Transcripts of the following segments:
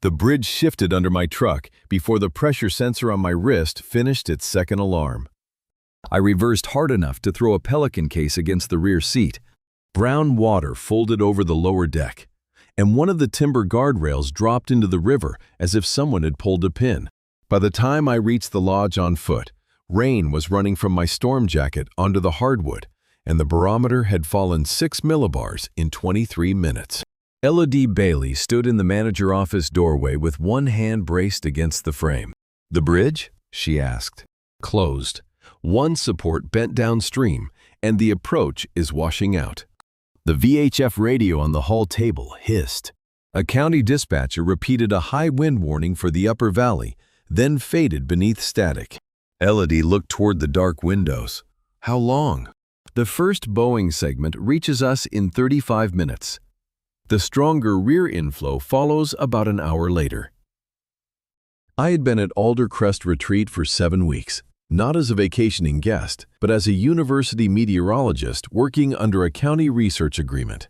The bridge shifted under my truck before the pressure sensor on my wrist finished its second alarm. I reversed hard enough to throw a pelican case against the rear seat. Brown water folded over the lower deck, and one of the timber guardrails dropped into the river as if someone had pulled a pin. By the time I reached the lodge on foot, rain was running from my storm jacket onto the hardwood, and the barometer had fallen 6 millibars in 23 minutes. Elodie Bailey stood in the manager office doorway with one hand braced against the frame. "The bridge?" she asked. "Closed. One support bent downstream, and the approach is washing out." The VHF radio on the hall table hissed. A county dispatcher repeated a high wind warning for the upper valley, then faded beneath static. Elodie looked toward the dark windows. "How long?" "The first Boeing segment reaches us in 35 minutes. The stronger rear inflow follows about an hour later." I had been at Alder Crest Retreat for 7 weeks, not as a vacationing guest, but as a university meteorologist working under a county research agreement.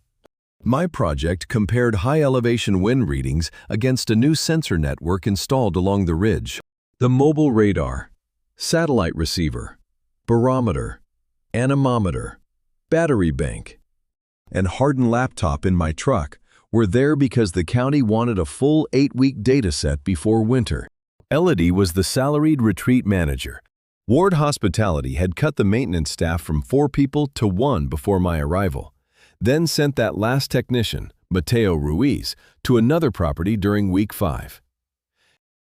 My project compared high-elevation wind readings against a new sensor network installed along the ridge. The mobile radar, satellite receiver, barometer, anemometer, battery bank, and hardened laptop in my truck were there because the county wanted a full 8-week data set before winter. Elodie was the salaried retreat manager. Ward Hospitality had cut the maintenance staff from 4 people to 1 before my arrival, then sent that last technician, Mateo Ruiz, to another property during week 5.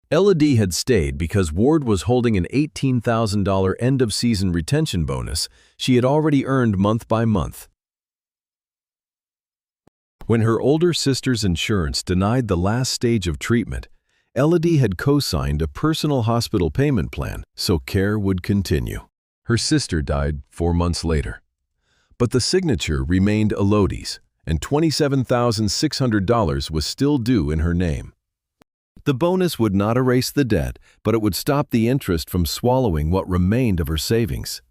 Elodie had stayed because Ward was holding an $18,000 end-of-season retention bonus she had already earned month by month. When her older sister's insurance denied the last stage of treatment, Elodie had co-signed a personal hospital payment plan so care would continue. Her sister died 4 months later. But the signature remained Elodie's, and $27,600 was still due in her name. The bonus would not erase the debt, but it would stop the interest from swallowing what remained of her savings.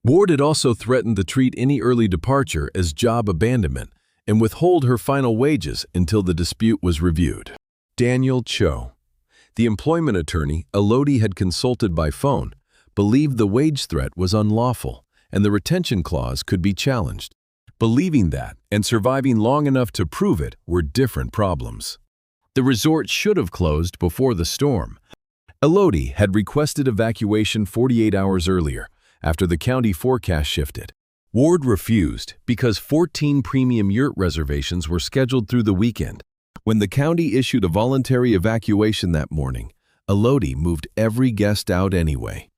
Ward had also threatened to treat any early departure as job abandonment and withhold her final wages until the dispute was reviewed. Daniel Cho, the employment attorney Elodie had consulted by phone, believed the wage threat was unlawful and the retention clause could be challenged. Believing that and surviving long enough to prove it were different problems. The resort should have closed before the storm. Elodie had requested evacuation 48 hours earlier, after the county forecast shifted. Ward refused because 14 premium yurt reservations were scheduled through the weekend. When the county issued a voluntary evacuation that morning, Elodie moved every guest out anyway.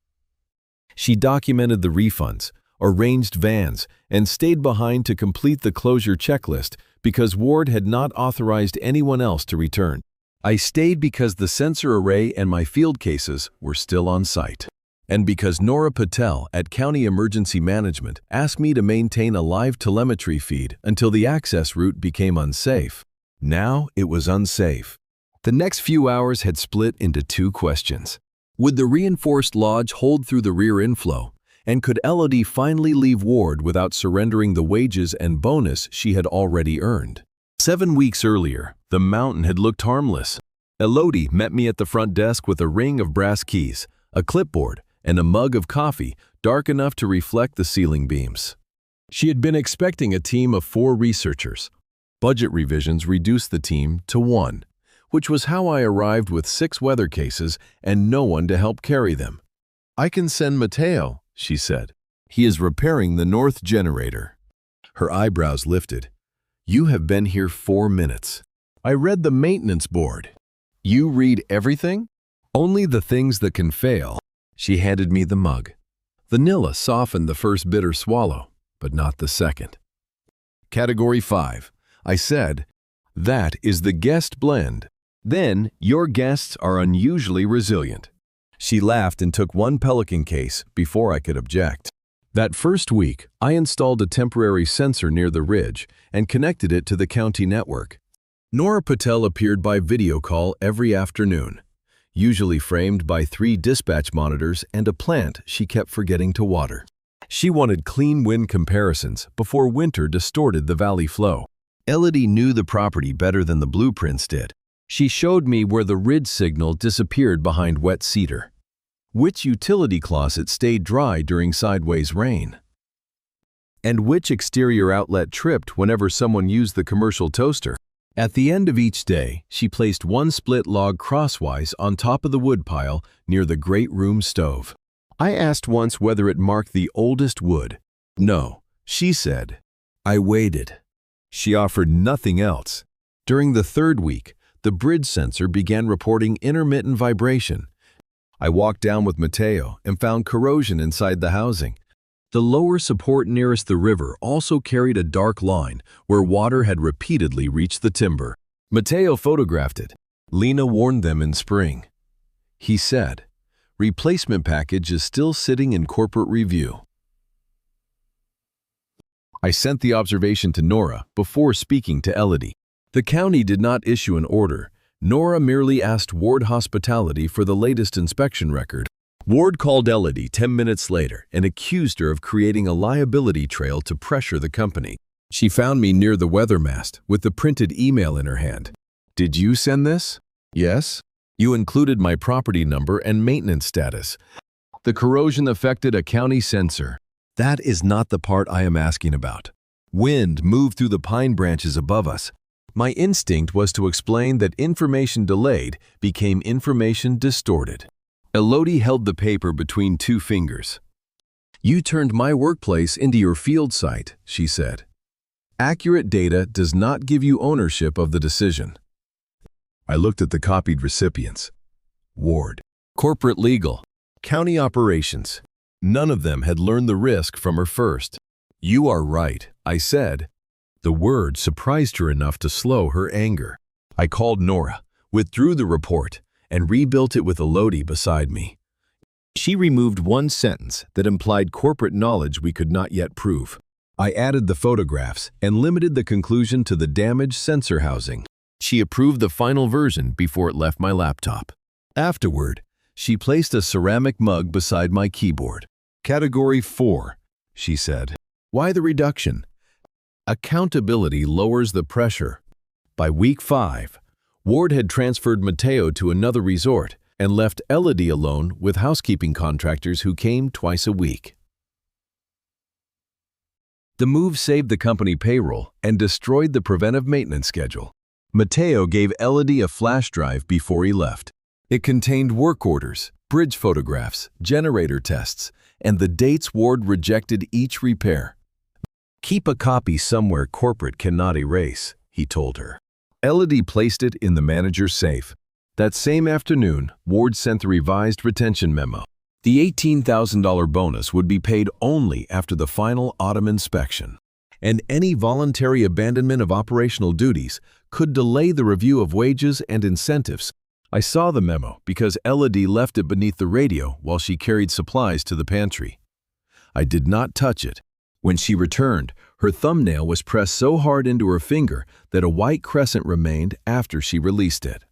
She documented the refunds, arranged vans, and stayed behind to complete the closure checklist because Ward had not authorized anyone else to return. I stayed because the sensor array and my field cases were still on site, and because Nora Patel at County Emergency Management asked me to maintain a live telemetry feed until the access route became unsafe. Now it was unsafe. The next few hours had split into 2 questions. Would the reinforced lodge hold through the rear inflow? And could Elodie finally leave Ward without surrendering the wages and bonus she had already earned? 7 weeks earlier, the mountain had looked harmless. Elodie met me at the front desk with a ring of brass keys, a clipboard, and a mug of coffee dark enough to reflect the ceiling beams. She had been expecting a team of 4 researchers. Budget revisions reduced the team to 1, which was how I arrived with 6 weather cases and no one to help carry them. "I can send Mateo," she said. "He is repairing the north generator." Her eyebrows lifted. "You have been here 4 minutes. I read the maintenance board." "You read everything?" "Only the things that can fail." She handed me the mug. Vanilla softened the first bitter swallow, but not the second. "Category 5. I said, "That is the guest blend. Then your guests are unusually resilient." She laughed and took 1 pelican case before I could object. That first week, I installed a temporary sensor near the ridge and connected it to the county network. Nora Patel appeared by video call every afternoon, usually framed by 3 dispatch monitors and a plant she kept forgetting to water. She wanted clean wind comparisons before winter distorted the valley flow. Elodie knew the property better than the blueprints did. She showed me where the ridge signal disappeared behind wet cedar, which utility closet stayed dry during sideways rain, and which exterior outlet tripped whenever someone used the commercial toaster. At the end of each day, she placed one split log crosswise on top of the woodpile near the great room stove. I asked once whether it marked the oldest wood. No, she said. I waited. She offered nothing else. During the third week, the bridge sensor began reporting intermittent vibration. I walked down with Mateo and found corrosion inside the housing. The lower support nearest the river also carried a dark line where water had repeatedly reached the timber. Mateo photographed it. Lena warned them in spring. He said, "Replacement package is still sitting in corporate review." I sent the observation to Nora before speaking to Elodie. The county did not issue an order. Nora merely asked Ward Hospitality for the latest inspection record. Ward called Elodie 10 minutes later and accused her of creating a liability trail to pressure the company. She found me near the weather mast with the printed email in her hand. "Did you send this?" "Yes." "You included my property number and maintenance status. The corrosion affected a county sensor." That is not the part I am asking about. Wind moved through the pine branches above us. My instinct was to explain that information delayed became information distorted. Elodie held the paper between two fingers. "You turned my workplace into your field site," she said. "Accurate data does not give you ownership of the decision." I looked at the copied recipients. Ward, corporate legal, county operations. None of them had learned the risk from her first. "You are right," I said. The word surprised her enough to slow her anger. I called Nora, withdrew the report, and rebuilt it with Elodie beside me. She removed one sentence that implied corporate knowledge we could not yet prove. I added the photographs and limited the conclusion to the damaged sensor housing. She approved the final version before it left my laptop. Afterward, she placed a ceramic mug beside my keyboard. "Category 4, she said. "Why the reduction?" "Accountability lowers the pressure." By week 5, Ward had transferred Mateo to another resort and left Elodie alone with housekeeping contractors who came twice a week. The move saved the company payroll and destroyed the preventive maintenance schedule. Mateo gave Elodie a flash drive before he left. It contained work orders, bridge photographs, generator tests, and the dates Ward rejected each repair. "Keep a copy somewhere corporate cannot erase," he told her. Elodie placed it in the manager's safe. That same afternoon, Ward sent the revised retention memo. The $18,000 bonus would be paid only after the final autumn inspection, and any voluntary abandonment of operational duties could delay the review of wages and incentives. I saw the memo because Elodie left it beneath the radio while she carried supplies to the pantry. I did not touch it. When she returned, her thumbnail was pressed so hard into her finger that a white crescent remained after she released it.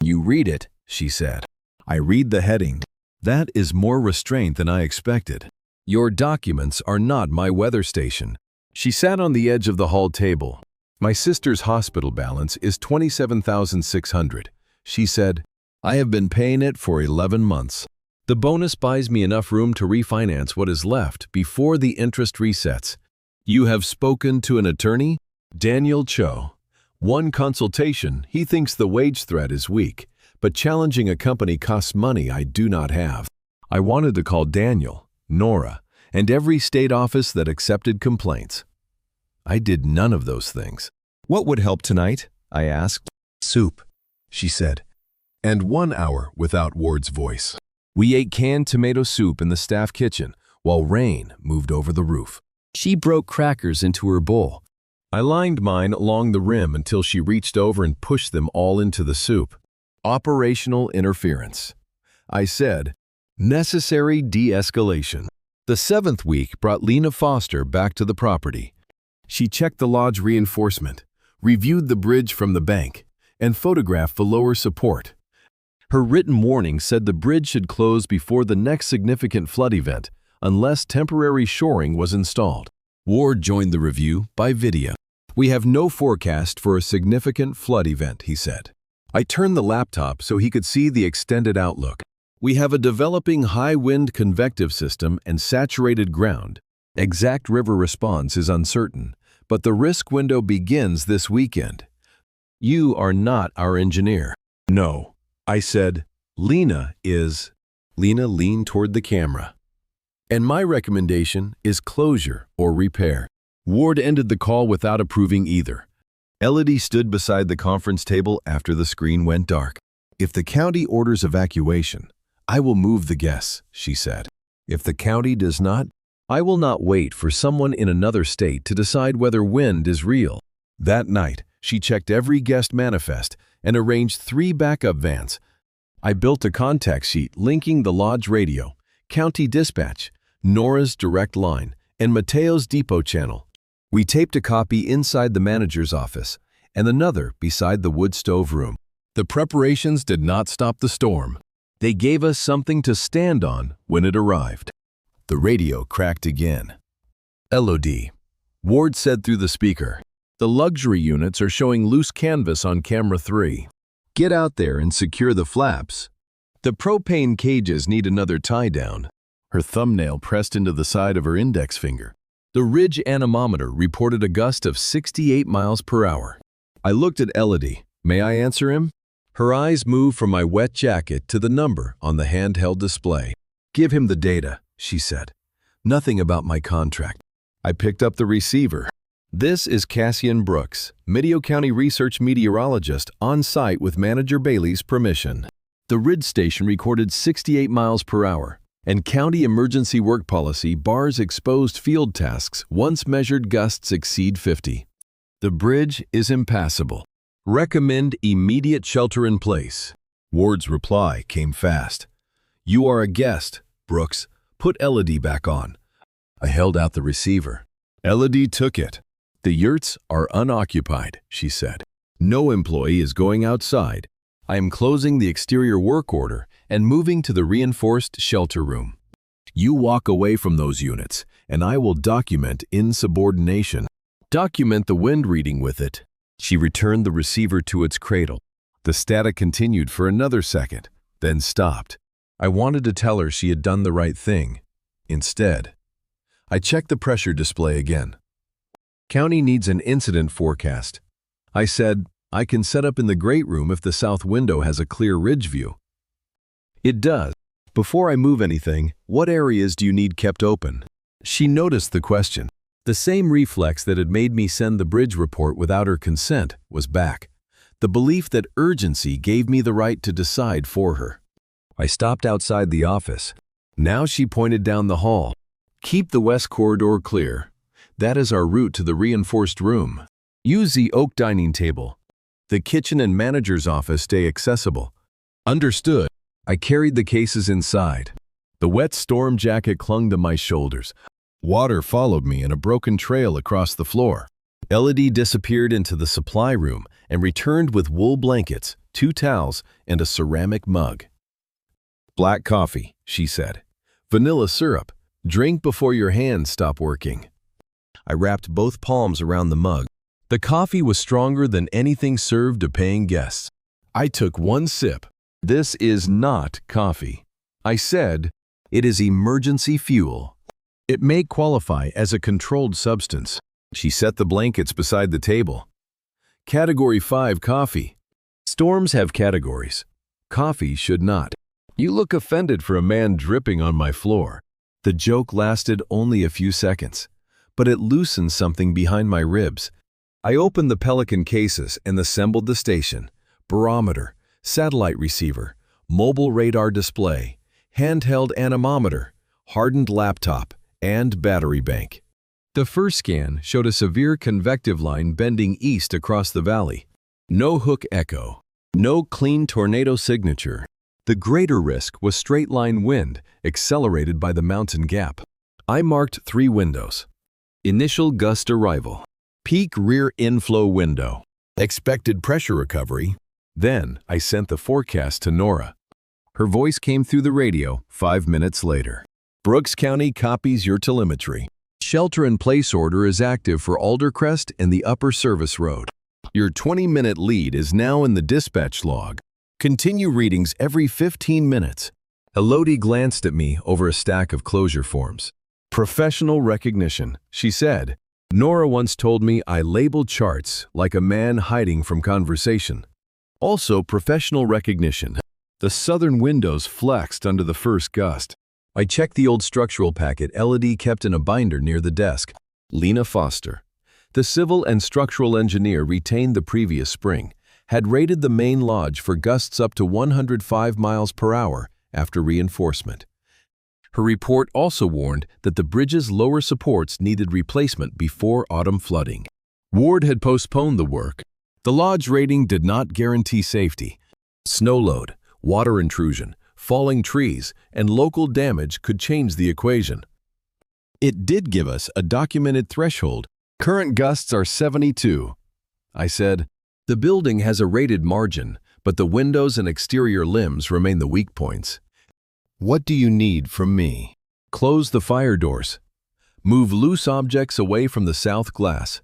"You read it," she said. I read the heading. "That is more restraint than I expected. Your documents are not my weather station." She sat on the edge of the hall table. "My sister's hospital balance is $27,600. She said, "I have been paying it for 11 months. The bonus buys me enough room to refinance what is left before the interest resets." "You have spoken to an attorney?" "Daniel Cho. One consultation, he thinks the wage threat is weak, but challenging a company costs money I do not have." I wanted to call Daniel, Nora, and every state office that accepted complaints. I did none of those things. "What would help tonight?" I asked. "Soup," she said, and 1 hour without Ward's voice. We ate canned tomato soup in the staff kitchen while rain moved over the roof. She broke crackers into her bowl. I lined mine along the rim until she reached over and pushed them all into the soup. Operational interference. I said, necessary de-escalation. The 7th week brought Lena Foster back to the property. She checked the lodge reinforcement, reviewed the bridge from the bank, and photographed the lower support. Her written warning said the bridge should close before the next significant flood event, unless temporary shoring was installed. Ward joined the review by video. We have no forecast for a significant flood event, he said. I turned the laptop so he could see the extended outlook. We have a developing high-wind convective system and saturated ground. Exact river response is uncertain, but the risk window begins this weekend. You are not our engineer. No, I said. Lena is. Lena leaned toward the camera. And my recommendation is closure or repair. Ward ended the call without approving either. Elodie stood beside the conference table after the screen went dark. If the county orders evacuation, I will move the guests, she said. If the county does not, I will not wait for someone in another state to decide whether wind is real. That night, she checked every guest manifest and arranged 3 backup vans. I built a contact sheet linking the lodge radio, county dispatch, Nora's direct line, and Mateo's depot channel. We taped a copy inside the manager's office and another beside the wood stove room. The preparations did not stop the storm. They gave us something to stand on when it arrived. The radio cracked again. Elodie, Ward said through the speaker. The luxury units are showing loose canvas on camera 3. Get out there and secure the flaps. The propane cages need another tie-down. Her thumbnail pressed into the side of her index finger. The ridge anemometer reported a gust of 68 miles per hour. I looked at Elodie. May I answer him? Her eyes moved from my wet jacket to the number on the handheld display. Give him the data, she said. Nothing about my contract. I picked up the receiver. This is Cassian Brooks, Meteo County Research Meteorologist, on site with Manager Bailey's permission. The ridge station recorded 68 miles per hour, and County Emergency Work Policy bars exposed field tasks once measured gusts exceed 50. The bridge is impassable. Recommend immediate shelter in place. Ward's reply came fast. You are a guest, Brooks. Put Elodie back on. I held out the receiver. Elodie took it. The yurts are unoccupied, she said. No employee is going outside. I am closing the exterior work order and moving to the reinforced shelter room. You walk away from those units, and I will document insubordination. Document the wind reading with it. She returned the receiver to its cradle. The static continued for another second, then stopped. I wanted to tell her she had done the right thing. Instead, I checked the pressure display again. County needs an incident forecast. I said, I can set up in the great room if the south window has a clear ridge view. It does. Before I move anything, what areas do you need kept open? She noticed the question. The same reflex that had made me send the bridge report without her consent was back. The belief that urgency gave me the right to decide for her. I stopped outside the office. Now she pointed down the hall. Keep the west corridor clear. That is our route to the reinforced room. Use the oak dining table. The kitchen and manager's office stay accessible. Understood. I carried the cases inside. The wet storm jacket clung to my shoulders. Water followed me in a broken trail across the floor. Elodie disappeared into the supply room and returned with wool blankets, 2 towels, and a ceramic mug. Black coffee, she said. Vanilla syrup. Drink before your hands stop working. I wrapped both palms around the mug. The coffee was stronger than anything served to paying guests. I took 1 sip. This is not coffee. I said, it is emergency fuel. It may qualify as a controlled substance. She set the blankets beside the table. Category 5 coffee. Storms have categories. Coffee should not. You look offended for a man dripping on my floor. The joke lasted only a few seconds, but it loosened something behind my ribs. I opened the Pelican cases and assembled the station, barometer, satellite receiver, mobile radar display, handheld anemometer, hardened laptop, and battery bank. The first scan showed a severe convective line bending east across the valley. No hook echo, no clean tornado signature. The greater risk was straight-line wind, accelerated by the mountain gap. I marked 3 windows. Initial gust arrival. Peak rear inflow window. Expected pressure recovery. Then I sent the forecast to Nora. Her voice came through the radio 5 minutes later. Brooks County copies your telemetry. shelter-in-place order is active for Alder Crest and the Upper Service Road. Your 20-minute lead is now in the dispatch log. Continue readings every 15 minutes. Elodie glanced at me over a stack of closure forms. Professional recognition, she said. Nora once told me I labeled charts like a man hiding from conversation. Also, professional recognition. The southern windows flexed under the first gust. I checked the old structural packet Elodie kept in a binder near the desk. Lena Foster, the civil and structural engineer retained the previous spring, had rated the main lodge for gusts up to 105 miles per hour after reinforcement. Her report also warned that the bridge's lower supports needed replacement before autumn flooding. Ward had postponed the work. The lodge rating did not guarantee safety. Snow load, water intrusion, falling trees, and local damage could change the equation. It did give us a documented threshold. Current gusts are 72. I said, the building has a rated margin, but the windows and exterior limbs remain the weak points. What do you need from me? Close the fire doors. Move loose objects away from the south glass.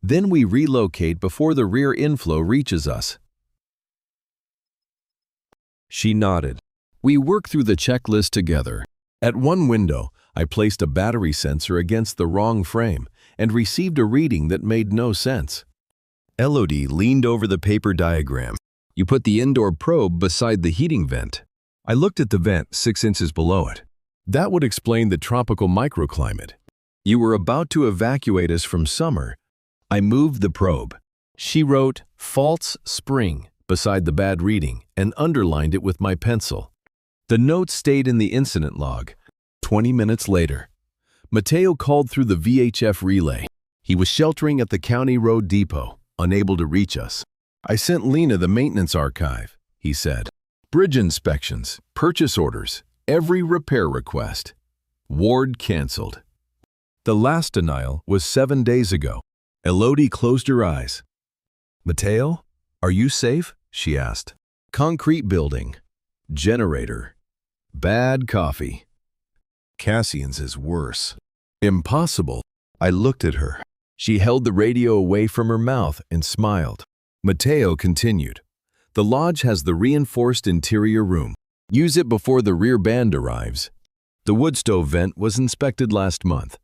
Then we relocate before the rear inflow reaches us. She nodded. We worked through the checklist together. At one window, I placed a battery sensor against the wrong frame and received a reading that made no sense. Elodie leaned over the paper diagram. You put the indoor probe beside the heating vent. I looked at the vent 6 inches below it. That would explain the tropical microclimate. You were about to evacuate us from summer. I moved the probe. She wrote, false spring, beside the bad reading and underlined it with my pencil. The note stayed in the incident log. 20 minutes later, Mateo called through the VHF relay. He was sheltering at the County Road Depot, unable to reach us. I sent Lena the maintenance archive, he said. Bridge inspections, purchase orders, every repair request. Ward canceled. The last denial was 7 days ago. Elodie closed her eyes. Mateo, are you safe? She asked. Concrete building. Generator. Bad coffee. Cassian's is worse. Impossible. I looked at her. She held the radio away from her mouth and smiled. Mateo continued. The lodge has the reinforced interior room. Use it before the rear band arrives. The wood stove vent was inspected last month.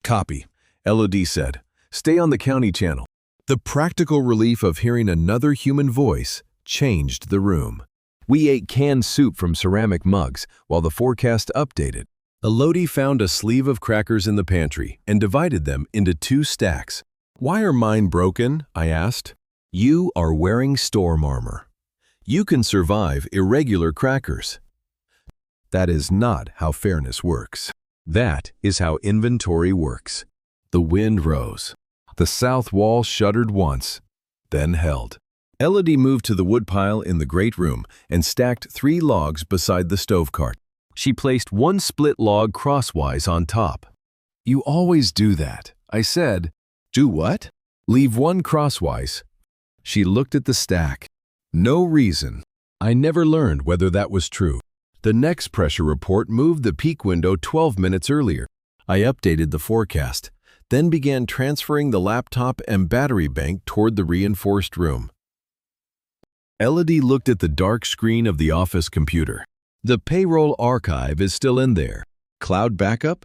Copy, Elodie said. Stay on the county channel. The practical relief of hearing another human voice changed the room. We ate canned soup from ceramic mugs while the forecast updated. Elodie found a sleeve of crackers in the pantry and divided them into 2 stacks. Why are mine broken? I asked. You are wearing storm armor. You can survive irregular crackers. That is not how fairness works. That is how inventory works. The wind rose. The south wall shuddered once, then held. Elodie moved to the woodpile in the great room and stacked 3 logs beside the stove cart. She placed 1 split log crosswise on top. You always do that, I said. Do what? Leave 1 crosswise. She looked at the stack. No reason. I never learned whether that was true. The next pressure report moved the peak window 12 minutes earlier. I updated the forecast, then began transferring the laptop and battery bank toward the reinforced room. Elodie looked at the dark screen of the office computer. The payroll archive is still in there. Cloud backup?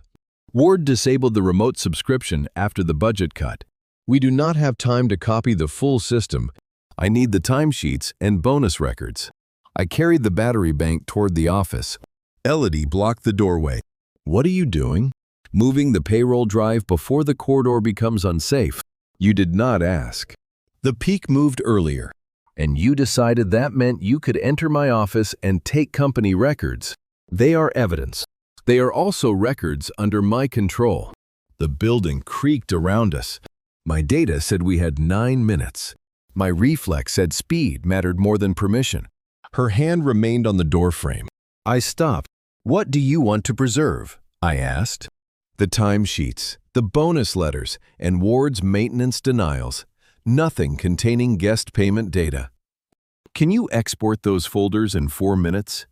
Ward disabled the remote subscription after the budget cut. We do not have time to copy the full system. I need the timesheets and bonus records. I carried the battery bank toward the office. Elodie blocked the doorway. What are you doing? Moving the payroll drive before the corridor becomes unsafe. You did not ask. The peak moved earlier, and you decided that meant you could enter my office and take company records. They are evidence. They are also records under my control. The building creaked around us. My data said we had 9 minutes. My reflex said speed mattered more than permission. Her hand remained on the doorframe. I stopped. What do you want to preserve? I asked. The timesheets, the bonus letters, and Ward's maintenance denials. Nothing containing guest payment data. Can you export those folders in 4 minutes?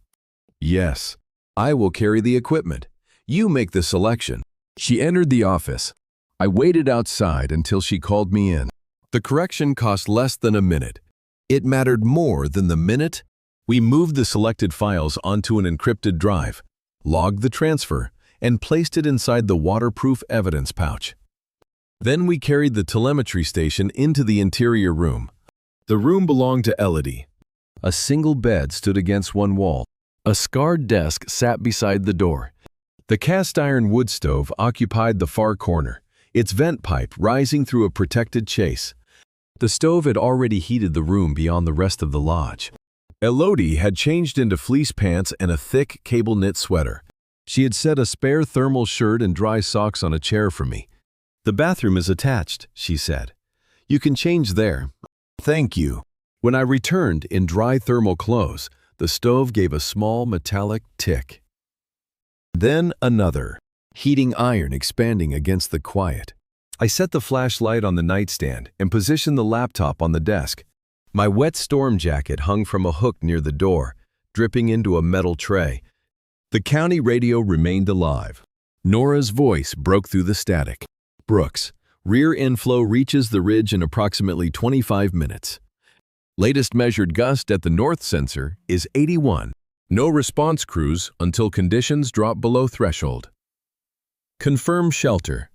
Yes. I will carry the equipment. You make the selection. She entered the office. I waited outside until she called me in. The correction cost less than a minute. It mattered more than the minute. We moved the selected files onto an encrypted drive, logged the transfer, and placed it inside the waterproof evidence pouch. Then we carried the telemetry station into the interior room. The room belonged to Elodie. A single bed stood against one wall. A scarred desk sat beside the door. The cast-iron wood stove occupied the far corner, its vent pipe rising through a protected chase. The stove had already heated the room beyond the rest of the lodge. Elodie had changed into fleece pants and a thick cable-knit sweater. She had set a spare thermal shirt and dry socks on a chair for me. "The bathroom is attached," she said. "You can change there." "Thank you." When I returned in dry thermal clothes, the stove gave a small metallic tick. Then another, heating iron expanding against the quiet. I set the flashlight on the nightstand and positioned the laptop on the desk. My wet storm jacket hung from a hook near the door, dripping into a metal tray. The county radio remained alive. Nora's voice broke through the static. "Brooks, rear inflow reaches the ridge in approximately 25 minutes. Latest measured gust at the north sensor is 81. No response crews until conditions drop below threshold. Confirm shelter."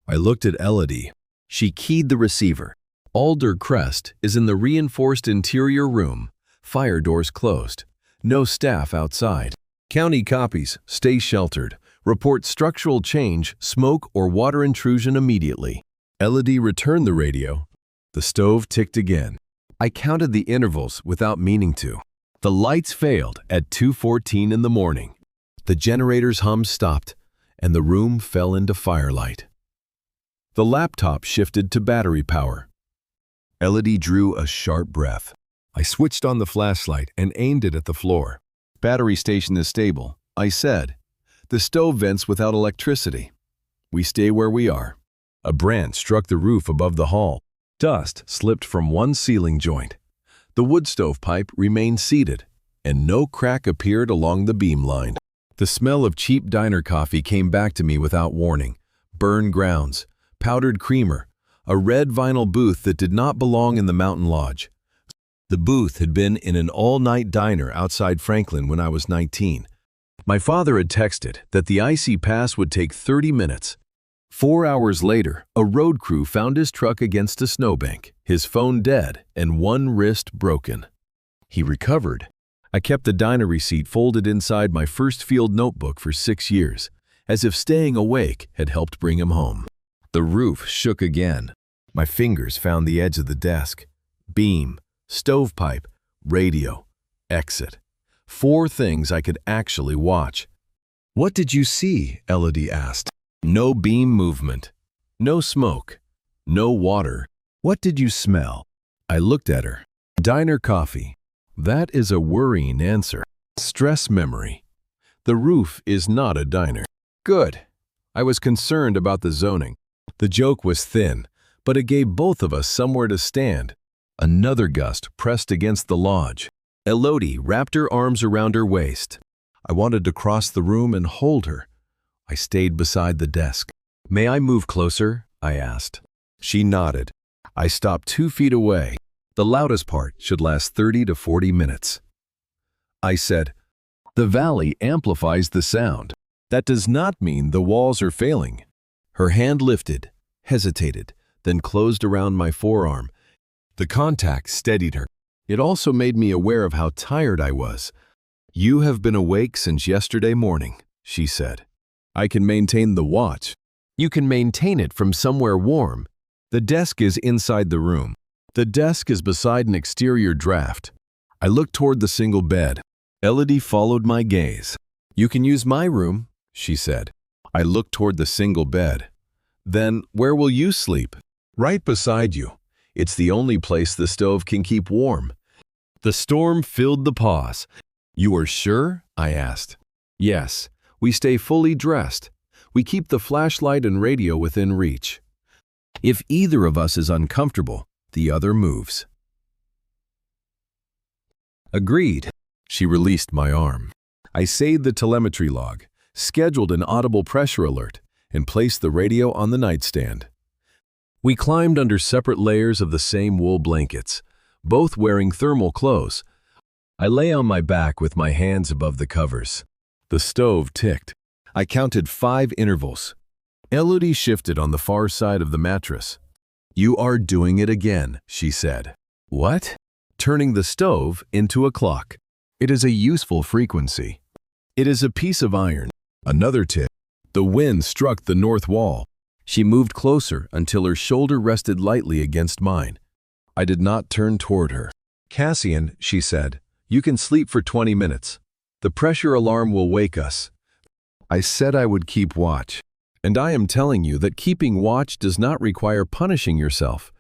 I looked at Elodie. She keyed the receiver. "Alder Crest is in the reinforced interior room. Fire doors closed. No staff outside. County copies. Stay sheltered. Report structural change, smoke, or water intrusion immediately." Elodie returned the radio. The stove ticked again. I counted the intervals without meaning to. The lights failed at 2:14 in the morning. The generator's hum stopped, and the room fell into firelight. The laptop shifted to battery power. Elodie drew a sharp breath. I switched on the flashlight and aimed it at the floor. "Battery station is stable," I said. "The stove vents without electricity. We stay where we are." A branch struck the roof above the hall. Dust slipped from one ceiling joint. The wood stove pipe remained seated, and no crack appeared along the beam line. The smell of cheap diner coffee came back to me without warning. Burned grounds, powdered creamer, a red vinyl booth that did not belong in the mountain lodge. The booth had been in an all-night diner outside Franklin when I was 19. My father had texted that the icy pass would take 30 minutes. 4 hours later, a road crew found his truck against a snowbank, his phone dead, and one wrist broken. He recovered. I kept the diner receipt folded inside my first field notebook for 6 years, as if staying awake had helped bring him home. The roof shook again. My fingers found the edge of the desk. Beam, stovepipe, radio, exit. 4 things I could actually watch. "What did you see?" Elodie asked. "No beam movement. No smoke. No water." "What did you smell?" I looked at her. "Diner coffee." That is a worrying answer. Stress memory. The roof is not a diner. Good. I was concerned about the zoning. The joke was thin, but it gave both of us somewhere to stand. Another gust pressed against the lodge. Elodie wrapped her arms around her waist. I wanted to cross the room and hold her. I stayed beside the desk. "May I move closer?" I asked. She nodded. I stopped 2 feet away. The loudest part should last 30 to 40 minutes. I said, "The valley amplifies the sound. That does not mean the walls are failing." Her hand lifted, hesitated, then closed around my forearm. The contact steadied her. It also made me aware of how tired I was. "You have been awake since yesterday morning," she said. "I can maintain the watch. You can maintain it from somewhere warm. The desk is inside the room. The desk is beside an exterior draft." I looked toward the single bed. Elodie followed my gaze. "You can use my room," she said. I looked toward the single bed. "Then where will you sleep?" "Right beside you. It's the only place the stove can keep warm." The storm filled the pause. "You are sure?" I asked. "Yes. We stay fully dressed. We keep the flashlight and radio within reach. If either of us is uncomfortable, the other moves." Agreed. She released my arm. I saved the telemetry log, scheduled an audible pressure alert, and placed the radio on the nightstand. We climbed under separate layers of the same wool blankets, both wearing thermal clothes. I lay on my back with my hands above the covers. The stove ticked. I counted 5 intervals. Elodie shifted on the far side of the mattress. "You are doing it again," she said. "What?" "Turning the stove into a clock. It is a useful frequency. It is a piece of iron." Another tick. The wind struck the north wall. She moved closer until her shoulder rested lightly against mine. I did not turn toward her. "Cassian," she said, "you can sleep for 20 minutes. The pressure alarm will wake us." I said I would keep watch. And I am telling you that keeping watch does not require punishing yourself.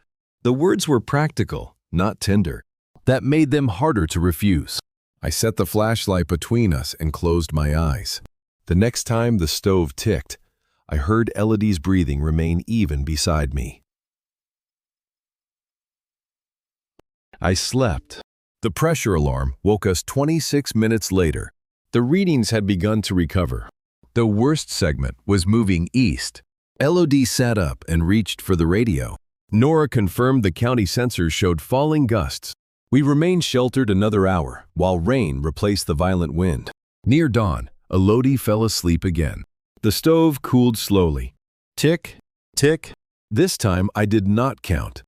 The words were practical, not tender. That made them harder to refuse. I set the flashlight between us and closed my eyes. The next time the stove ticked, I heard Elodie's breathing remain even beside me. I slept. The pressure alarm woke us 26 minutes later. The readings had begun to recover. The worst segment was moving east. Elodie sat up and reached for the radio. Nora confirmed the county sensors showed falling gusts. We remained sheltered another hour, while rain replaced the violent wind. Near dawn, Elodie fell asleep again. The stove cooled slowly. Tick, tick. This time I did not count.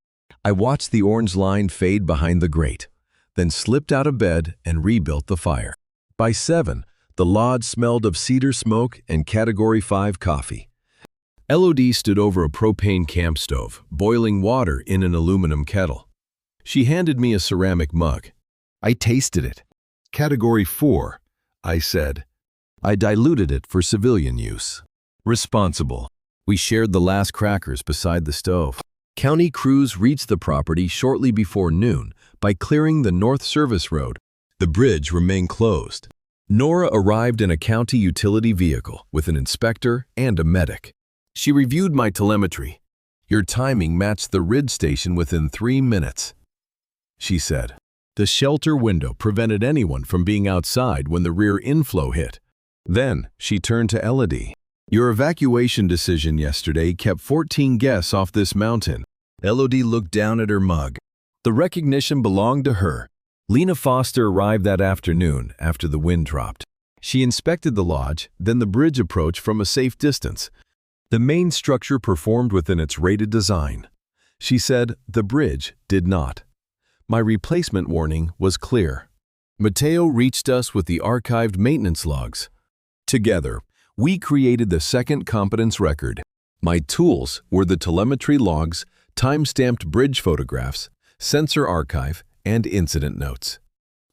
I watched the orange line fade behind the grate, then slipped out of bed and rebuilt the fire. By 7, the lodge smelled of cedar smoke and Category 5 coffee. Elodie stood over a propane camp stove, boiling water in an aluminum kettle. She handed me a ceramic mug. I tasted it. "Category 4, I said. I diluted it for civilian use. Responsible. We shared the last crackers beside the stove. County crews reached the property shortly before noon by clearing the North Service Road. The bridge remained closed. Nora arrived in a county utility vehicle with an inspector and a medic. She reviewed my telemetry. "Your timing matched the RID station within 3 minutes," she said. The shelter window prevented anyone from being outside when the rear inflow hit. Then she turned to Elodie. "Your evacuation decision yesterday kept 14 guests off this mountain." Elodie looked down at her mug. The recognition belonged to her. Lena Foster arrived that afternoon after the wind dropped. She inspected the lodge, then the bridge approach from a safe distance. The main structure performed within its rated design. She said the bridge did not. My replacement warning was clear. Mateo reached us with the archived maintenance logs. Together, we created the second competence record. My tools were the telemetry logs, time-stamped bridge photographs, sensor archive, and incident notes.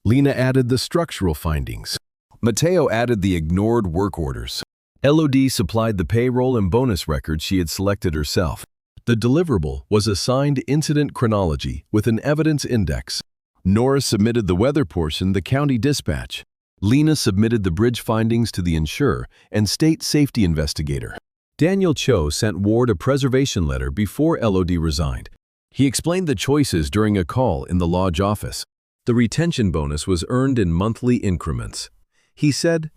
Lena added the structural findings. Mateo added the ignored work orders. Elodie supplied the payroll and bonus records she had selected herself. The deliverable was assigned incident chronology with an evidence index. Nora submitted the weather portion, the county dispatch. Lena submitted the bridge findings to the insurer and state safety investigator. Daniel Cho sent Ward a preservation letter before Elodie resigned. He explained the choices during a call in the lodge office. The retention bonus was earned in monthly increments. He said,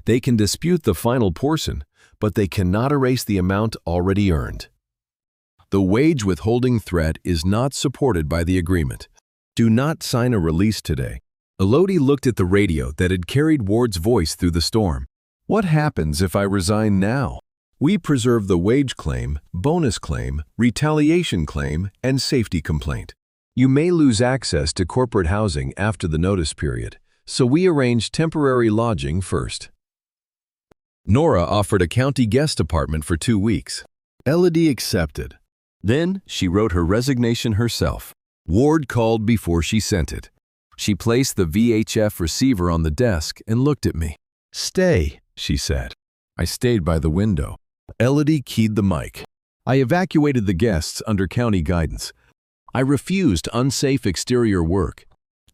"They can dispute the final portion, but they cannot erase the amount already earned. The wage withholding threat is not supported by the agreement. Do not sign a release today." Elodie looked at the radio that had carried Ward's voice through the storm. "What happens if I resign now? We preserve the wage claim, bonus claim, retaliation claim, and safety complaint. You may lose access to corporate housing after the notice period, so we arrange temporary lodging first." Nora offered a county guest apartment for 2 weeks. Elodie accepted. Then she wrote her resignation herself. Ward called before she sent it. She placed the VHF receiver on the desk and looked at me. "Stay," she said. I stayed by the window. Elodie keyed the mic. I evacuated the guests under county guidance. I refused unsafe exterior work.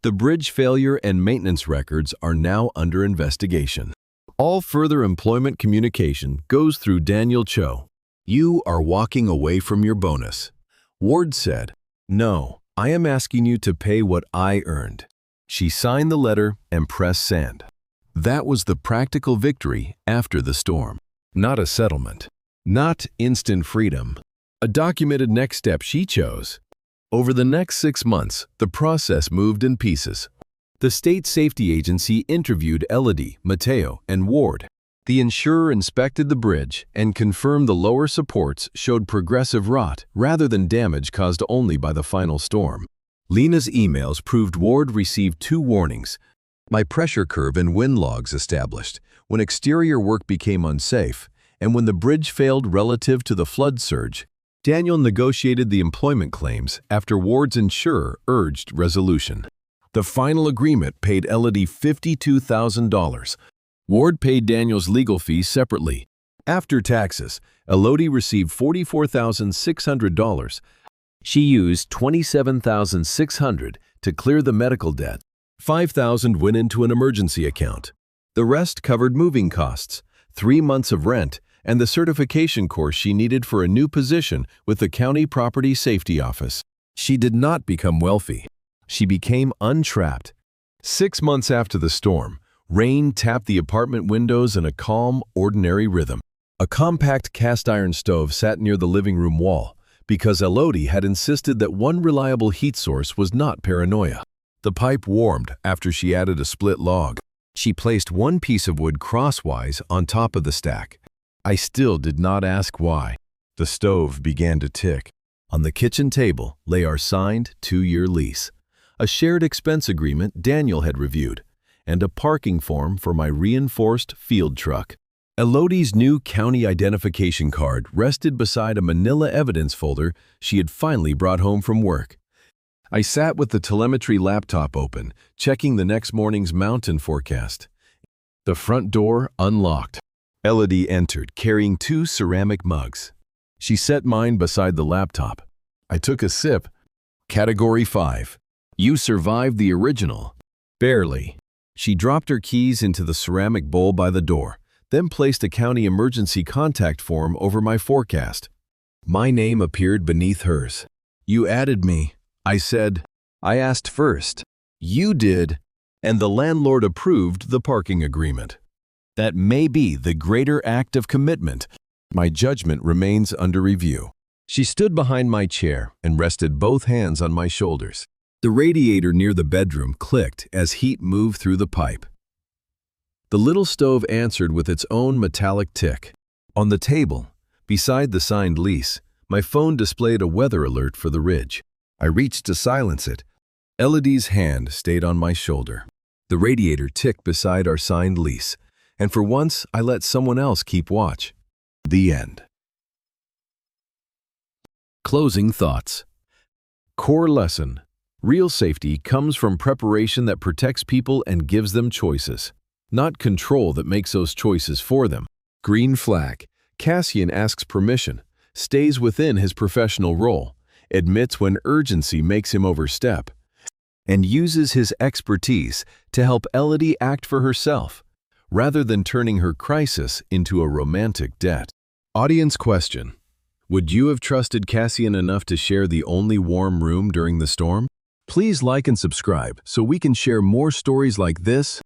The bridge failure and maintenance records are now under investigation. All further employment communication goes through Daniel Cho. You are walking away from your bonus. Ward said, "No, I am asking you to pay what I earned." She signed the letter and pressed send. That was the practical victory after the storm. Not a settlement. Not instant freedom. A documented next step she chose. Over the next 6 months, the process moved in pieces. The state safety agency interviewed Elodie, Mateo, and Ward. The insurer inspected the bridge and confirmed the lower supports showed progressive rot rather than damage caused only by the final storm. Lena's emails proved Ward received 2 warnings. My pressure curve and wind logs established when exterior work became unsafe and when the bridge failed relative to the flood surge. Daniel negotiated the employment claims after Ward's insurer urged resolution. The final agreement paid Elodie $52,000. Ward paid Daniel's legal fees separately. After taxes, Elodie received $44,600. She used $27,600 to clear the medical debt. $5,000 went into an emergency account. The rest covered moving costs, 3 months of rent, and the certification course she needed for a new position with the County Property Safety Office. She did not become wealthy. She became untrapped. 6 months after the storm, rain tapped the apartment windows in a calm, ordinary rhythm. A compact cast-iron stove sat near the living room wall because Elodie had insisted that one reliable heat source was not paranoia. The pipe warmed after she added a split log. She placed one piece of wood crosswise on top of the stack. I still did not ask why. The stove began to tick. On the kitchen table lay our signed 2-year lease, a shared expense agreement Daniel had reviewed, and a parking form for my reinforced field truck. Elodie's new county identification card rested beside a manila evidence folder she had finally brought home from work. I sat with the telemetry laptop open, checking the next morning's mountain forecast. The front door unlocked. Elodie entered, carrying 2 ceramic mugs. She set mine beside the laptop. I took a sip. Category 5. You survived the original. Barely. She dropped her keys into the ceramic bowl by the door, then placed a county emergency contact form over my forecast. My name appeared beneath hers. You added me, I said. I asked first. You did, and the landlord approved the parking agreement. That may be the greater act of commitment. My judgment remains under review. She stood behind my chair and rested both hands on my shoulders. The radiator near the bedroom clicked as heat moved through the pipe. The little stove answered with its own metallic tick. On the table, beside the signed lease, my phone displayed a weather alert for the ridge. I reached to silence it. Elodie's hand stayed on my shoulder. The radiator ticked beside our signed lease, and for once I let someone else keep watch. The end. Closing thoughts. Core lesson. Real safety comes from preparation that protects people and gives them choices, not control that makes those choices for them. Green flag. Cassian asks permission, stays within his professional role, admits when urgency makes him overstep, and uses his expertise to help Elodie act for herself, rather than turning her crisis into a romantic debt. Audience question. Would you have trusted Cassian enough to share the only warm room during the storm? Please like and subscribe so we can share more stories like this